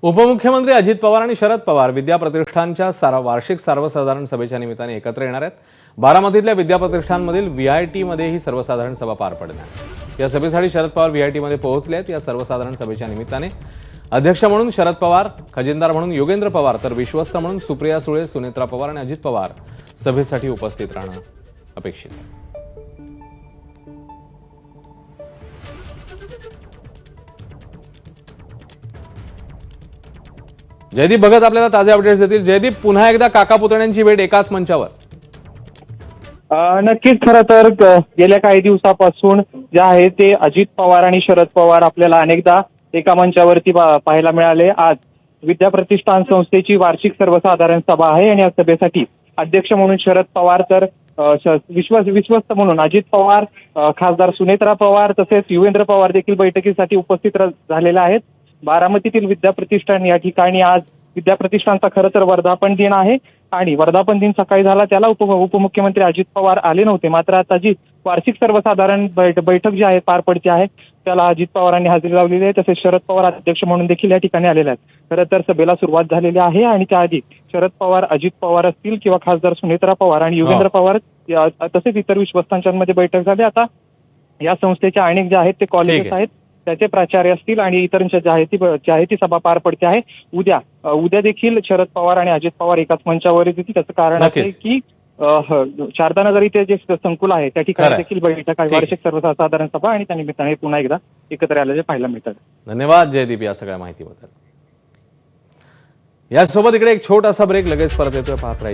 उपमुख्यमंत्री अजित पवार आणि शरद पवार विद्या प्रतिष्ठानच्या वार्षिक सर्वसाधारण सभेच्या निमित्ताने एकत्र येणार आहेत। बारामतीतल्या विद्या प्रतिष्ठानमधील व्हीआयटी मध्ये ही सर्वसाधारण सभा पार पडणार आहे। या सभेसाठी शरद पवार व्हीआयटी मध्ये पोहोचले आहेत। या सर्वसाधारण सभेच्या निमित्ताने अध्यक्ष म्हणून शरद पवार, खजिनदार म्हणून योगेंद्र पवार तर विश्वस्त म्हणून सुप्रिया सुळे, सुनेत्रा पवार आणि अजित पवार सभेसाठी उपस्थित राहणं अपेक्षित आहे। जयदीप भगत आपल्याला ताजे अपडेट्स देतील। जयदीप, पुन्हा एकदा काका पुतण्यांची भेट एकाच मंचावर। नक्कीच खरं तर गेल्या काही दिवसापासून जे आहे ते अजित पवार आणि शरद पवार आपल्याला अनेकदा एका मंचावरती पाहायला मिळाले। आज विद्या प्रतिष्ठान संस्थेची वार्षिक सर्वसाधारण सभा आहे आणि या सभेसाठी अध्यक्ष म्हणून शरद पवार तर विश्वस्त म्हणून अजित पवार, खासदार सुनेत्रा पवार तसेच योगेंद्र पवार देखील बैठकीसाठी उपस्थित झालेले आहेत। बारामतीतील विद्या प्रतिष्ठान या ठिकाणी आज विद्या प्रतिष्ठानचा खरं तर वर्धापन दिन आहे आणि वर्धापन दिन सकाळी झाला त्याला उपमुख्यमंत्री अजित पवार आले नव्हते। मात्र आता जी वार्षिक सर्वसाधारण बैठक जी आहे पार पडते आहे त्याला अजित पवारांनी हजेरी लावलेली आहे। तसेच शरद पवार अध्यक्ष म्हणून देखील या ठिकाणी आलेले आहेत। खरं तर सभेला सुरुवात झालेली आहे आणि त्याआधी शरद पवार, अजित पवार असतील किंवा खासदार सुनेत्रा पवार आणि योगेंद्र पवार तसेच इतर विश्वस्तांमध्ये बैठक झाली। आता या संस्थेच्या अनेक जे आहेत ते कॉलेजेस आहेत त्याचे प्राचार्य असतील आणि इतरांच्या जी आहे ती सभा पार पडते आहे। उद्या देखील शरद पवार आणि अजित पवार एकाच मंचावर येतील। त्याचं कारण असं आहे की शारदा नगर इथे जे संकुल आहे त्या ठिकाणी देखील बैठक आहे, वार्षिक सर्वसाधारण सभा, आणि त्या निमित्ताने पुन्हा एकदा एकत्र आल्याचे पाहायला मिळतात। धन्यवाद जयदीप या सगळ्या माहितीबद्दल। यासोबत इकडे एक छोटासा ब्रेक, लगेच परत येतोय, पाहत राहा।